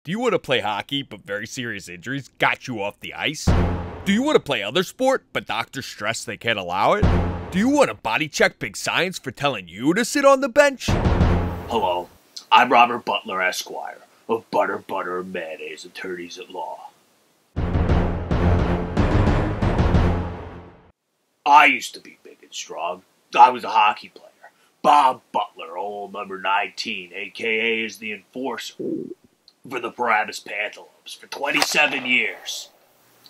Do you want to play hockey, but very serious injuries got you off the ice? Do you want to play other sport, but doctors stress they can't allow it? Do you want to body check big science for telling you to sit on the bench? Hello, I'm Robert Butler, Esquire, of Butter, Mayonnaise, attorneys at law. I used to be big and strong. I was a hockey player. Bob Butler, old number 19, a.k.a. is the enforcer for the Paramus Pantaloons for 27 years.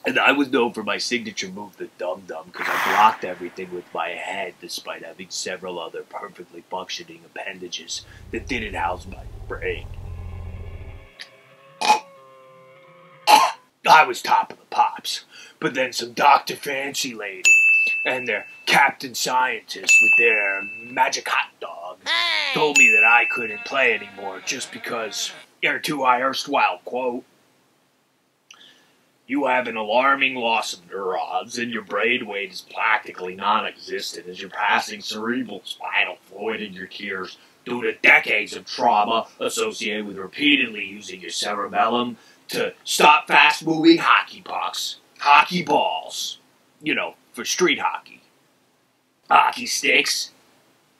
And I was known for my signature move, the dum-dum, because I blocked everything with my head despite having several other perfectly functioning appendages that didn't house my brain. I was top of the pops, but then some Dr. Fancy Lady and their Captain Scientist with their magic hot dog told me that I couldn't play anymore just because, to I erstwhile quote, "You have an alarming loss of neurons and your brain weight is practically non-existent as you're passing cerebral spinal fluid in your ears due to decades of trauma associated with repeatedly using your cerebellum to stop fast-moving hockey pucks, hockey balls, for street hockey, hockey sticks,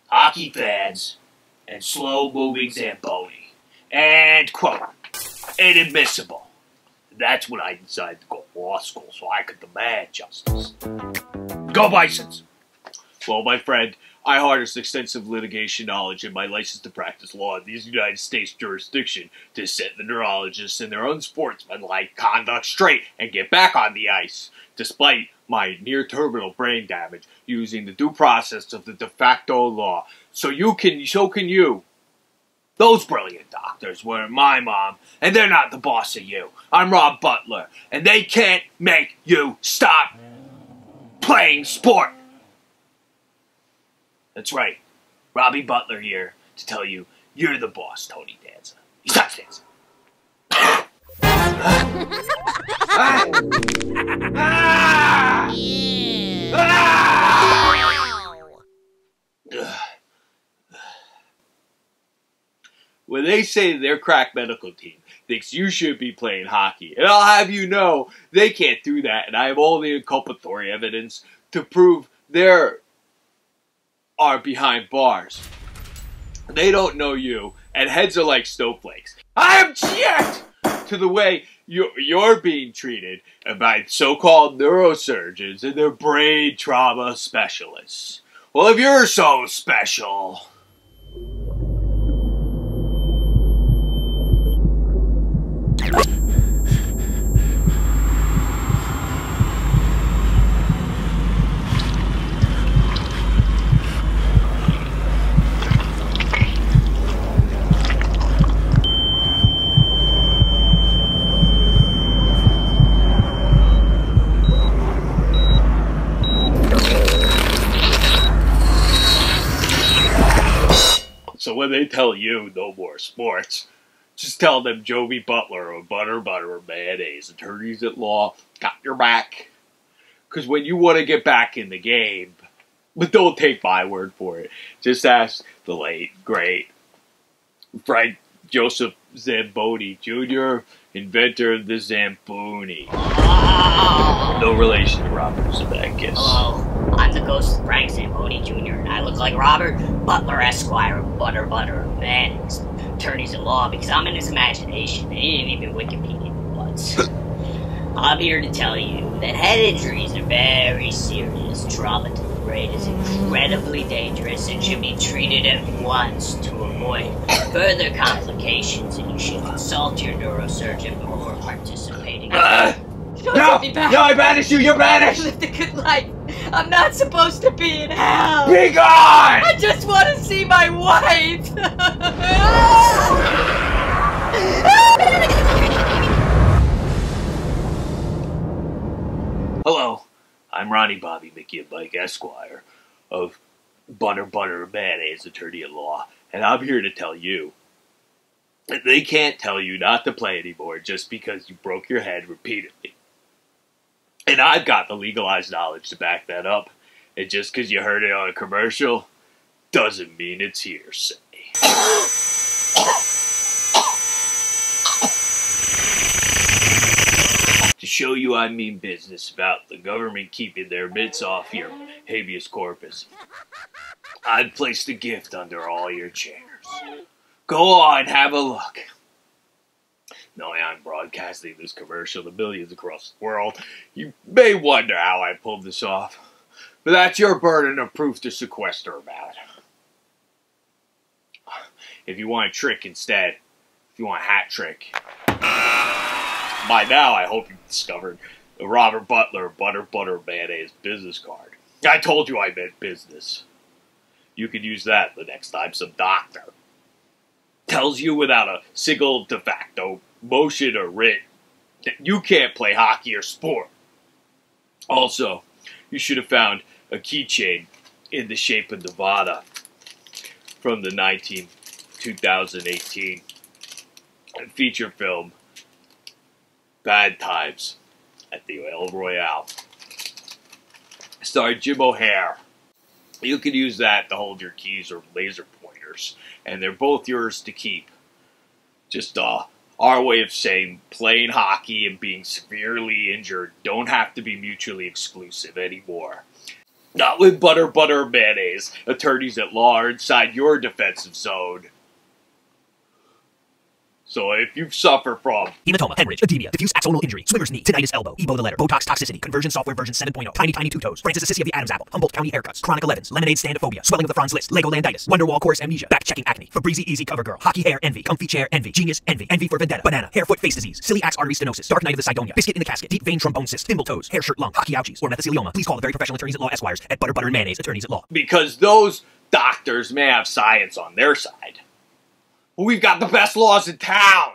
hockey fans, and slow-moving Zamboni." And, quote, "inadmissible." That's when I decided to go to law school so I could demand justice. Go Bisons! Well, my friend, I harnessed extensive litigation knowledge and my license to practice law in these United States jurisdiction to set the neurologists and their unsportsmanlike conduct straight and get back on the ice, despite my near-terminal brain damage, using the due process of the de facto law. So can you. Those brilliant doctors weren't my mom, and they're not the boss of you. I'm Rob Butler, and they can't make you stop playing sport. That's right. Robbie Butler here to tell you you're the boss, Tony Danza. You stop dancing. When they say their crack medical team thinks you should be playing hockey, and I'll have you know, they can't do that, and I have all the inculpatory evidence to prove they are behind bars. They don't know you, and heads are like snowflakes. I object to the way you're being treated by so-called neurosurgeons and their brain trauma specialists. Well, if you're so special... So when they tell you no more sports, just tell them Joby Butler of Butter, Mayonnaise, attorneys at law, got your back. Because when you want to get back in the game, but don't take my word for it, just ask the late, great Frank Joseph Zamboni Jr., inventor of the Zamboni. No relation to Robert Zemeckis. Hello, I'm the ghost of Frank Zamboni Jr., and I look like Robert Butler, Esquire, of Butter, Mayonnaise, attorneys at law, because I'm in his imagination. They didn't even Wikipedia me once. I'm here to tell you that head injuries are very serious. Trauma to the brain is incredibly dangerous and should be treated at once to avoid further complications, and you should consult your neurosurgeon before participating. No, I banish you, you're banished! I lived a good life. I'm not supposed to be in hell. Be gone! I just want to see my wife. Hello, I'm Ronnie Bobby Mickey and Mike Esquire of Butter, Mayonnaise, attorney at law, and I'm here to tell you that they can't tell you not to play anymore just because you broke your head repeatedly. And I've got the legalized knowledge to back that up. And just because you heard it on a commercial doesn't mean it's hearsay. show you I mean business about the government keeping their mitts off your habeas corpus, I'd place the gift under all your chairs. Go on, have a look. Knowing I'm broadcasting this commercial to millions across the world, you may wonder how I pulled this off. But that's your burden of proof to sequester about. If you want a trick instead, if you want a hat trick, by now I hope you've discovered the Robert Butler Butter Mayonnaise business card. I told you I meant business. You could use that the next time some doctor tells you without a single de facto motion or writ that you can't play hockey or sport. Also, you should have found a keychain in the shape of Nevada from the 2018 feature film Bad Times at the El Royale. Starring Jim O'Hare. You could use that to hold your keys or laser pointers, and they're both yours to keep. Just our way of saying playing hockey and being severely injured don't have to be mutually exclusive anymore. Not with Butter Mayonnaise, attorneys at law are inside your defensive zone. So if you suffer from hematoma, hemorrhage, edema, diffuse axonal injury, swimmer's knee, tinnitus elbow, Ebo the letter, Botox toxicity, conversion software version 7.0, tiny two toes, Francis Assisi of the Adam's apple, Humboldt County haircuts, chronic 11s, lemonade standophobia, swelling of the Franz Liszt, Legolanditis, Wonderwall course amnesia, back-checking acne, Fabrizi easy cover girl, hockey hair envy, comfy chair envy, genius envy, envy for vendetta, banana, hair foot face disease, celiac artery stenosis, dark night of the Sidonia, biscuit in the casket, deep vein trombone cyst, thimble toes, hair shirt lung, hockey ouchies, or mesothelioma. Please call the very professional attorneys at law Esquires at Butter and Mayonnaise attorneys at law. Because those doctors may have science on their side. But we've got the best laws in town.